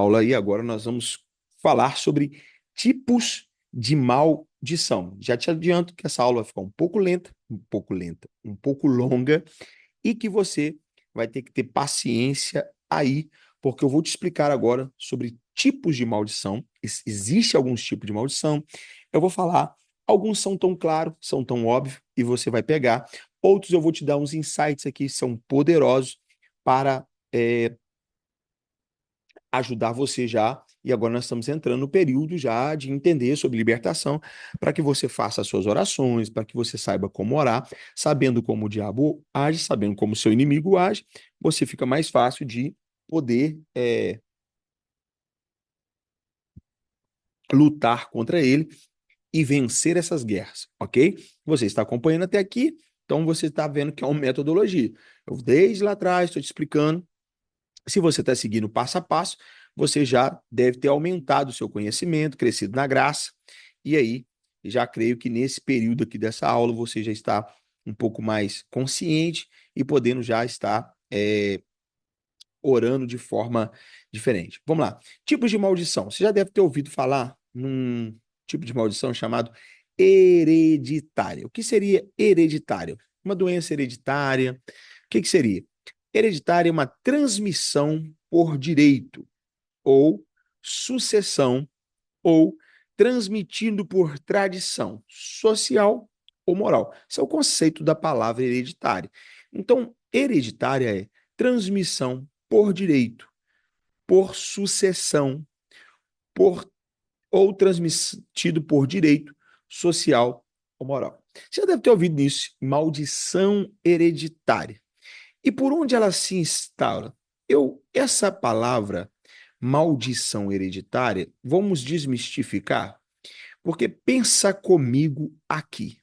Aula e agora nós vamos falar sobre tipos de maldição. Já te adianto que essa aula vai ficar um pouco longa e que você vai ter que ter paciência aí, porque eu vou te explicar agora sobre tipos de maldição. Existe alguns tipos de maldição. Eu vou falar, alguns são tão claros, são tão óbvios e você vai pegar. Outros eu vou te dar uns insights aqui, são poderosos para ajudar você já. E agora nós estamos entrando no período já de entender sobre libertação, para que você faça as suas orações, para que você saiba como orar, sabendo como o diabo age, sabendo como o seu inimigo age, você fica mais fácil de poder lutar contra ele e vencer essas guerras, ok? Você está acompanhando até aqui, então você está vendo que é uma metodologia. Eu desde lá atrás estou te explicando. Se você está seguindo passo a passo, você já deve ter aumentado o seu conhecimento, crescido na graça, e aí já creio que nesse período aqui dessa aula você já está um pouco mais consciente e podendo já estar orando de forma diferente. Vamos lá. Tipos de maldição. Você já deve ter ouvido falar num tipo de maldição chamado hereditária. O que seria hereditário? Uma doença hereditária. O que seria? Hereditária é uma transmissão por direito, ou sucessão, ou transmitindo por tradição social ou moral. Esse é o conceito da palavra hereditária. Então, hereditária é transmissão por direito, por sucessão, por ou transmitido por direito social ou moral. Você já deve ter ouvido isso, maldição hereditária. E por onde ela se instala? Essa palavra maldição hereditária, vamos desmistificar, porque pensa comigo aqui.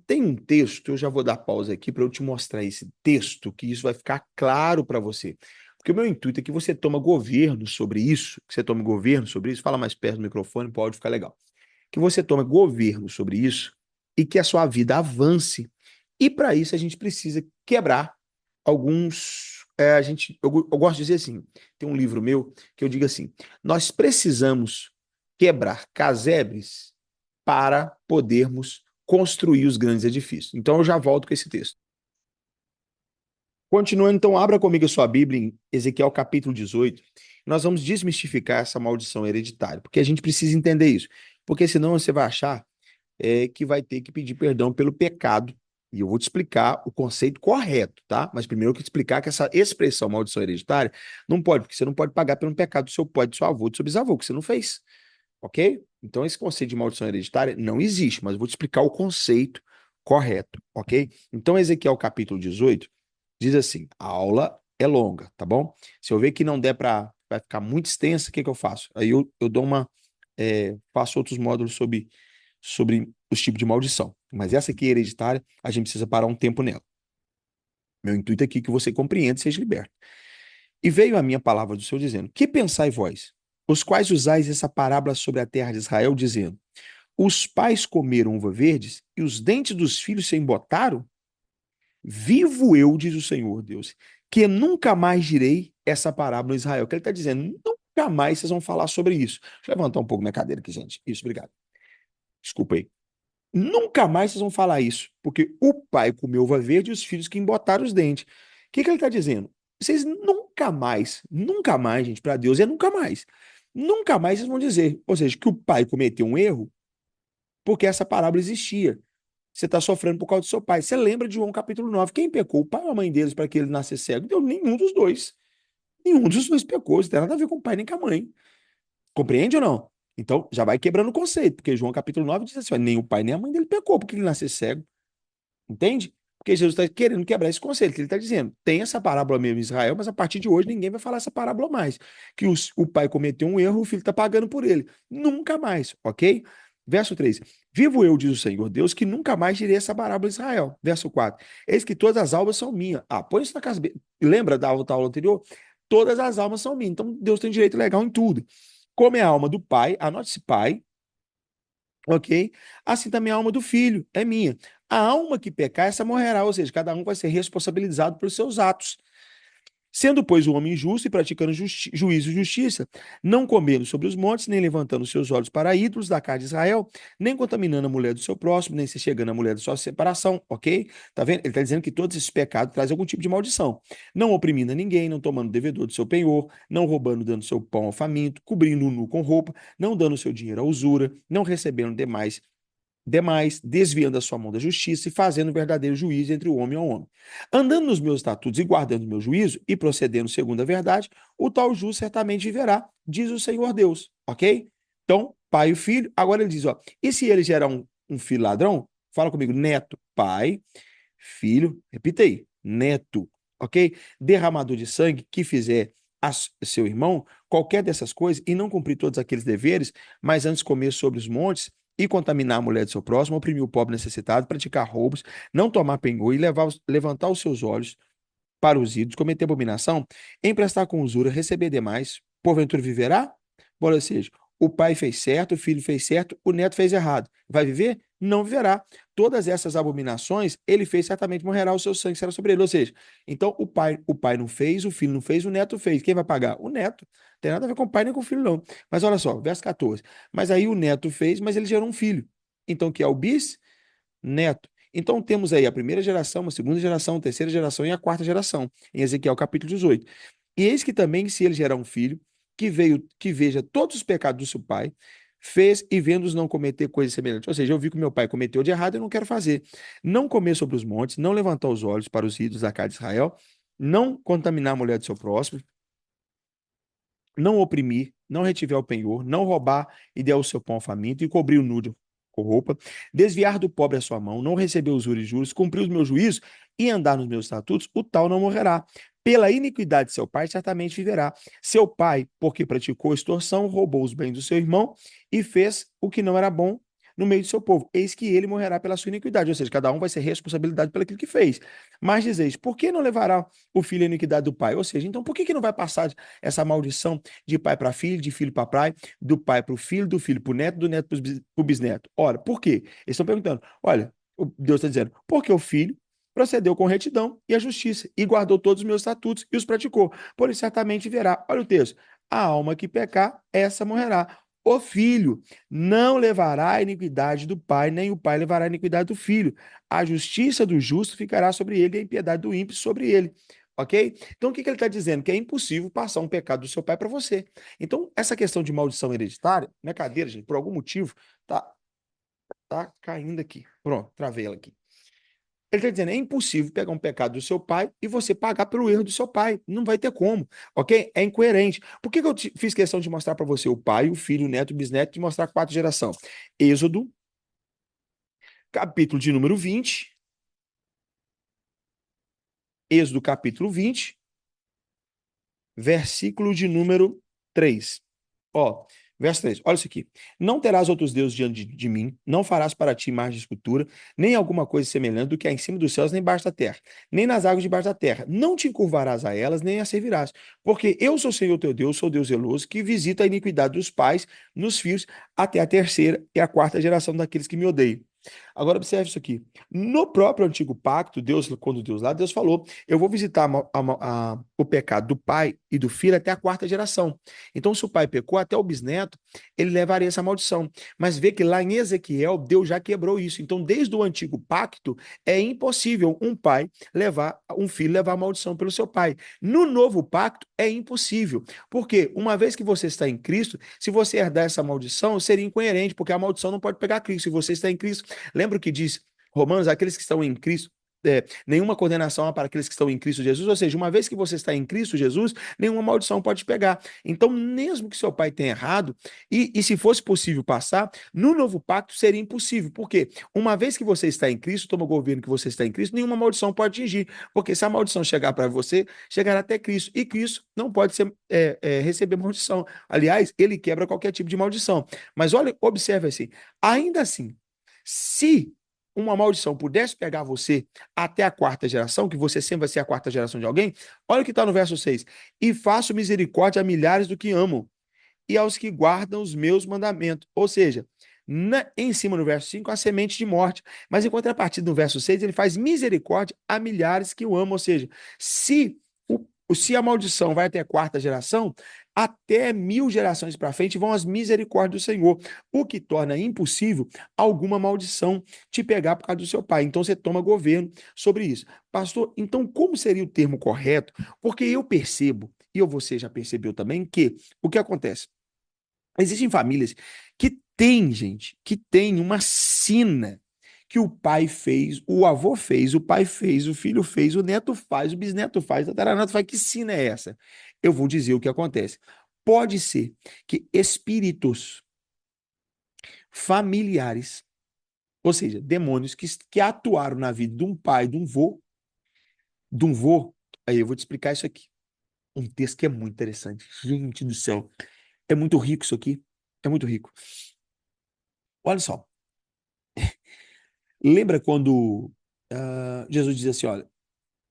Tem um texto, eu já vou dar pausa aqui para eu te mostrar esse texto, que isso vai ficar claro para você. Porque o meu intuito é que você tome governo sobre isso, que você tome governo sobre isso, fala mais perto do microfone, pode ficar legal. Que você tome governo sobre isso e que a sua vida avance. E para isso a gente precisa quebrar alguns. Eu gosto de dizer assim: tem um livro meu que eu digo assim: nós precisamos quebrar casebres para podermos construir os grandes edifícios. Então eu já volto com esse texto. Continuando, então, abra comigo a sua Bíblia em Ezequiel capítulo 18. Nós vamos desmistificar essa maldição hereditária, porque a gente precisa entender isso. Porque senão você vai achar que vai ter que pedir perdão pelo pecado. E eu vou te explicar o conceito correto, tá? Mas primeiro eu quero te explicar que essa expressão maldição hereditária não pode, porque você não pode pagar pelo pecado do seu pai, do seu avô, do seu bisavô, que você não fez, ok? Então esse conceito de maldição hereditária não existe, mas eu vou te explicar o conceito correto, ok? Então Ezequiel capítulo 18 diz assim, a aula é longa, tá bom? Se eu ver que não der para vai ficar muito extensa, o que que eu faço? Aí eu dou faço outros módulos sobre os tipos de maldição. Mas essa aqui é hereditária, a gente precisa parar um tempo nela. Meu intuito aqui é que você compreenda e seja liberto. E veio a minha palavra do Senhor dizendo: que pensai vós, os quais usais essa parábola sobre a terra de Israel, dizendo: os pais comeram uva verdes e os dentes dos filhos se embotaram? Vivo eu, diz o Senhor Deus, que nunca mais direi essa parábola em Israel. O que ele está dizendo? Nunca mais vocês vão falar sobre isso. Deixa eu levantar um pouco minha cadeira aqui, gente. Isso, obrigado. Desculpa aí. Nunca mais vocês vão falar isso, porque o pai comeu uva verde e os filhos que embotaram os dentes. O que que ele está dizendo? Vocês nunca mais, gente, para Deus é nunca mais. Nunca mais vocês vão dizer, ou seja, que o pai cometeu um erro porque essa parábola existia. Você está sofrendo por causa do seu pai. Você lembra de João capítulo 9? Quem pecou? O pai ou a mãe deles para que ele nascesse cego? Então, nenhum dos dois. Nenhum dos dois pecou. Isso não tem nada a ver com o pai nem com a mãe. Compreende ou não? Então, já vai quebrando o conceito, porque João capítulo 9 diz assim: ó, nem o pai nem a mãe dele pecou porque ele nasceu cego. Entende? Porque Jesus está querendo quebrar esse conceito, que ele está dizendo. Tem essa parábola mesmo em Israel, mas a partir de hoje ninguém vai falar essa parábola mais. Que o pai cometeu um erro, o filho está pagando por ele. Nunca mais, ok? Verso 3. Vivo eu, diz o Senhor Deus, que nunca mais direi essa parábola em Israel. Verso 4. Eis que todas as almas são minhas. Põe isso na cabeça. Lembra da aula anterior? Todas as almas são minhas. Então Deus tem direito legal em tudo. Como é a alma do pai, anote esse pai, ok? Assim também a alma do filho é minha. A alma que pecar, essa morrerá, ou seja, cada um vai ser responsabilizado pelos seus atos. Sendo, pois, o homem justo e praticando juízo e justiça, não comendo sobre os montes, nem levantando seus olhos para ídolos da casa de Israel, nem contaminando a mulher do seu próximo, nem se chegando à mulher da sua separação, ok? Tá vendo? Ele está dizendo que todos esses pecados trazem algum tipo de maldição. Não oprimindo a ninguém, não tomando devedor do seu penhor, não roubando, dando seu pão ao faminto, cobrindo o nu com roupa, não dando seu dinheiro à usura, não recebendo demais, desviando a sua mão da justiça e fazendo verdadeiro juízo entre o homem e o homem. Andando nos meus estatutos e guardando o meu juízo e procedendo segundo a verdade, o tal justo certamente viverá, diz o Senhor Deus, ok? Então, pai e filho, agora ele diz, ó, e se ele gerar um filho ladrão? Fala comigo, neto, pai, filho, repita aí, neto, ok? Derramador de sangue que fizer seu irmão, qualquer dessas coisas, e não cumprir todos aqueles deveres, mas antes comer sobre os montes, e contaminar a mulher do seu próximo, oprimir o pobre necessitado, praticar roubos, não tomar penhor e levantar os seus olhos para os ídolos, cometer abominação, emprestar com usura, receber demais, porventura viverá? Ou seja, o pai fez certo, o filho fez certo, o neto fez errado. Vai viver? Não viverá. Todas essas abominações, ele fez, certamente morrerá, o seu sangue será sobre ele. Ou seja, então o pai não fez, o filho não fez, o neto fez. Quem vai pagar? O neto. Não tem nada a ver com o pai nem com o filho, não. Mas olha só, verso 14. Mas aí o neto fez, mas ele gerou um filho. Então, que é o bisneto. Então, temos aí a primeira geração, a segunda geração, a terceira geração e a quarta geração, em Ezequiel capítulo 18. E eis que também, se ele gerar um filho, que veja todos os pecados do seu pai, fez e vendo-os não cometer coisas semelhantes. Ou seja, eu vi que o meu pai cometeu de errado, eu não quero fazer. Não comer sobre os montes, não levantar os olhos para os ídolos da casa de Israel, não contaminar a mulher do seu próximo, não oprimir, não retiver o penhor, não roubar e der o seu pão ao faminto, e cobrir o nudo com roupa, desviar do pobre a sua mão, não receber usura e juros, cumprir os meus juízos e andar nos meus estatutos, o tal não morrerá. Pela iniquidade de seu pai, certamente viverá. Seu pai, porque praticou extorsão, roubou os bens do seu irmão e fez o que não era bom no meio do seu povo. Eis que ele morrerá pela sua iniquidade. Ou seja, cada um vai ser responsabilidade pelo que fez. Mas dizeis, por que não levará o filho a iniquidade do pai? Ou seja, então por que não vai passar essa maldição de pai para filho, de filho para pai, do pai para o filho, do filho para o neto, do neto para o bisneto? Ora, por quê? Eles estão perguntando. Olha, Deus está dizendo, porque o filho procedeu com retidão e a justiça, e guardou todos os meus estatutos e os praticou. Por isso certamente verá. Olha o texto. A alma que pecar, essa morrerá. O filho não levará a iniquidade do pai, nem o pai levará a iniquidade do filho. A justiça do justo ficará sobre ele e a impiedade do ímpio sobre ele. Ok? Então, o que ele está dizendo? Que é impossível passar um pecado do seu pai para você. Então, essa questão de maldição hereditária, minha cadeira, gente, por algum motivo, tá caindo aqui. Pronto, travei ela aqui. Ele está dizendo, é impossível pegar um pecado do seu pai e você pagar pelo erro do seu pai. Não vai ter como, ok? É incoerente. Por que eu fiz questão de mostrar para você o pai, o filho, o neto, o bisneto, e mostrar quatro gerações? Êxodo, capítulo de número 20. Êxodo, capítulo 20, versículo de número 3. Ó, verso 3, olha isso aqui. Não terás outros deuses diante de mim, não farás para ti imagem de escultura, nem alguma coisa semelhante do que há em cima dos céus, nem embaixo da terra, nem nas águas debaixo da terra. Não te encurvarás a elas, nem as servirás. Porque eu sou o Senhor teu Deus, sou Deus zeloso, que visita a iniquidade dos pais nos filhos, até a terceira e a quarta geração daqueles que me odeiam. Agora observe isso aqui. No próprio antigo pacto, quando Deus lá, Deus falou: eu vou visitar o pecado do pai e do filho até a quarta geração. Então, se o pai pecou, até o bisneto, ele levaria essa maldição. Mas vê que lá em Ezequiel, Deus já quebrou isso. Então, desde o antigo pacto, é impossível um filho levar a maldição pelo seu pai. No novo pacto, é impossível. Porque uma vez que você está em Cristo, se você herdar essa maldição, seria incoerente, porque a maldição não pode pegar Cristo. Se você está em Cristo, lembra o que diz Romanos, aqueles que estão em Cristo, nenhuma condenação há para aqueles que estão em Cristo Jesus, ou seja, uma vez que você está em Cristo Jesus, nenhuma maldição pode pegar. Então, mesmo que seu pai tenha errado, e se fosse possível passar, no novo pacto seria impossível, porque uma vez que você está em Cristo, toma o governo que você está em Cristo, nenhuma maldição pode atingir, porque se a maldição chegar para você, chegará até Cristo, e Cristo não pode receber maldição. Aliás, ele quebra qualquer tipo de maldição. Mas olha, observe assim, ainda assim, se uma maldição pudesse pegar você até a quarta geração, que você sempre vai ser a quarta geração de alguém, olha o que está no verso 6. E faço misericórdia a milhares do que amam, e aos que guardam os meus mandamentos. Ou seja, em cima no verso 5, a semente de morte. Mas em contrapartida, no verso 6, ele faz misericórdia a milhares que o amam. Ou seja, se Se a maldição vai até a quarta geração, até 1000 gerações para frente vão as misericórdias do Senhor, o que torna impossível alguma maldição te pegar por causa do seu pai. Então você toma governo sobre isso. Pastor, então como seria o termo correto? Porque eu percebo, e você já percebeu também, que o que acontece? Existem famílias que têm, gente, que tem uma sina que o pai fez, o avô fez, o pai fez, o filho fez, o neto faz, o bisneto faz, o tataraneto faz. Que sina é essa? Eu vou dizer o que acontece. Pode ser que espíritos familiares, ou seja, demônios que atuaram na vida de um pai, de um vô, aí eu vou te explicar isso aqui. Um texto que é muito interessante. Gente do céu, é muito rico isso aqui. É muito rico. Olha só. Lembra quando Jesus diz assim, olha,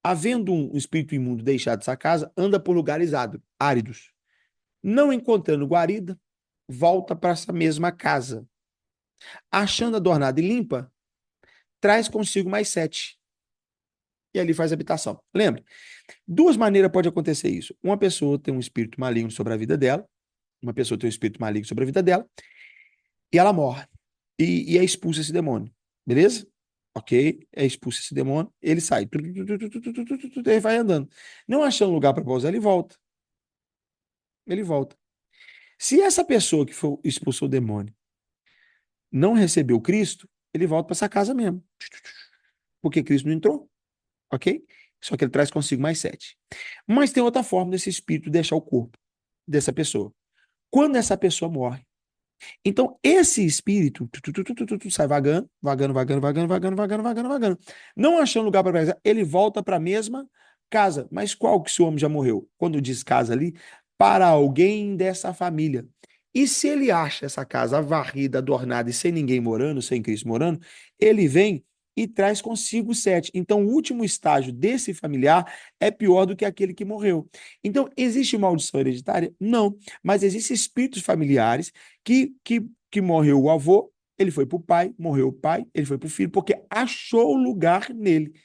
havendo um espírito imundo deixado essa casa, anda por lugares áridos. Não encontrando guarida, volta para essa mesma casa. Achando adornada e limpa, traz consigo mais 7. E ali faz habitação. Lembra? Duas maneiras pode acontecer isso. Uma pessoa tem um espírito maligno sobre a vida dela, uma pessoa tem um espírito maligno sobre a vida dela, e ela morre. E é expulso esse demônio. Beleza? Ok? É expulso esse demônio, ele sai. Ele vai andando. Não achando lugar para pousar, ele volta. Ele volta. Se essa pessoa que foi, expulsou o demônio não recebeu Cristo, ele volta para essa casa mesmo. Porque Cristo não entrou. Ok? Só que ele traz consigo mais 7. Mas tem outra forma desse espírito deixar o corpo dessa pessoa. Quando essa pessoa morre. Então, esse espírito sai vagando, vagando, vagando, vagando, vagando, vagando, vagando, vagando. Não achando lugar para pegar, ele volta para a mesma casa. Mas qual que esse homem já morreu? Quando diz casa ali, para alguém dessa família. E se ele acha essa casa varrida, adornada e sem ninguém morando, sem Cristo morando, ele vem e traz consigo 7. Então, o último estágio desse familiar é pior do que aquele que morreu. Então, existe maldição hereditária? Não. Mas existem espíritos familiares que morreu o avô, ele foi para o pai, morreu o pai, ele foi para o filho, porque achou lugar nele,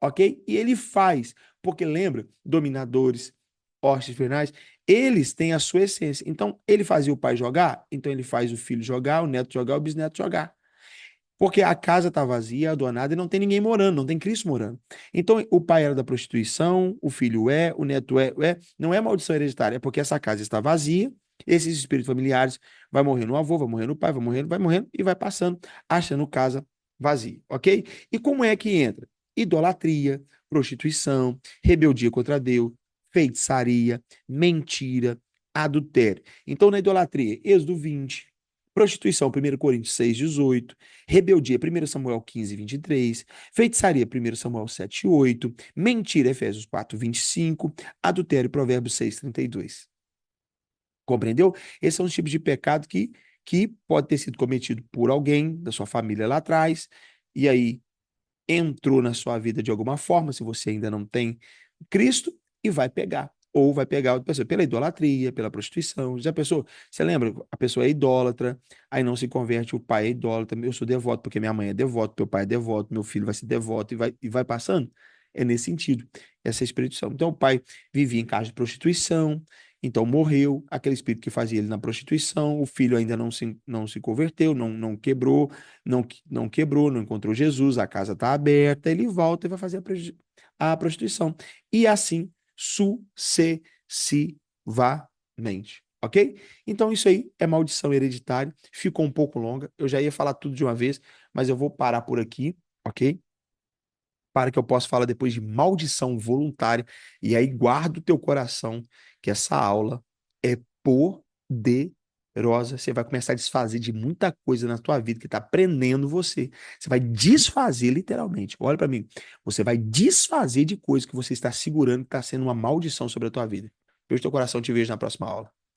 ok? E ele faz, porque lembra, dominadores, hostes infernais, eles têm a sua essência. Então, ele fazia o pai jogar, então ele faz o filho jogar, o neto jogar, o bisneto jogar. Porque a casa está vazia, adornada, e não tem ninguém morando, não tem Cristo morando. Então, o pai era da prostituição, o filho é, o neto é. Não é maldição hereditária, é porque essa casa está vazia, esses espíritos familiares vai morrendo o avô, vai morrendo o pai, vai morrendo e vai passando, achando casa vazia, ok? E como é que entra? Idolatria, prostituição, rebeldia contra Deus, feitiçaria, mentira, adultério. Então, na idolatria, Êxodo 20, prostituição, 1 Coríntios 6, 18, rebeldia, 1 Samuel 15, 23, feitiçaria, 1 Samuel 7, 8, mentira, Efésios 4, 25, adultério, Provérbios 6, 32. Compreendeu? Esses são os tipos de pecado que pode ter sido cometido por alguém da sua família lá atrás, e aí entrou na sua vida de alguma forma, se você ainda não tem Cristo, e vai pegar. Ou vai pegar outra pessoa pela idolatria, pela prostituição. Já pensou? Você lembra? A pessoa é idólatra, aí não se converte, o pai é idólatra, eu sou devoto porque minha mãe é devota, meu pai é devoto, meu filho vai ser devoto, e vai passando. É nesse sentido, essa espirituação. Então, o pai vivia em casa de prostituição, então morreu, aquele espírito que fazia ele na prostituição, o filho ainda não se converteu, não quebrou, não quebrou, não encontrou Jesus, a casa está aberta, ele volta e vai fazer a prostituição. E assim sucessivamente. Ok? Então, isso aí é maldição hereditária. Ficou um pouco longa. Eu já ia falar tudo de uma vez, mas eu vou parar por aqui, ok? Para que eu possa falar depois de maldição voluntária. E aí, guarda o teu coração, que essa aula é poderosa. Você vai começar a desfazer de muita coisa na tua vida que está prendendo você. Você vai desfazer, literalmente. Olha para mim. Você vai desfazer de coisas que você está segurando, que está sendo uma maldição sobre a tua vida. Beijo no teu coração, te vejo na próxima aula.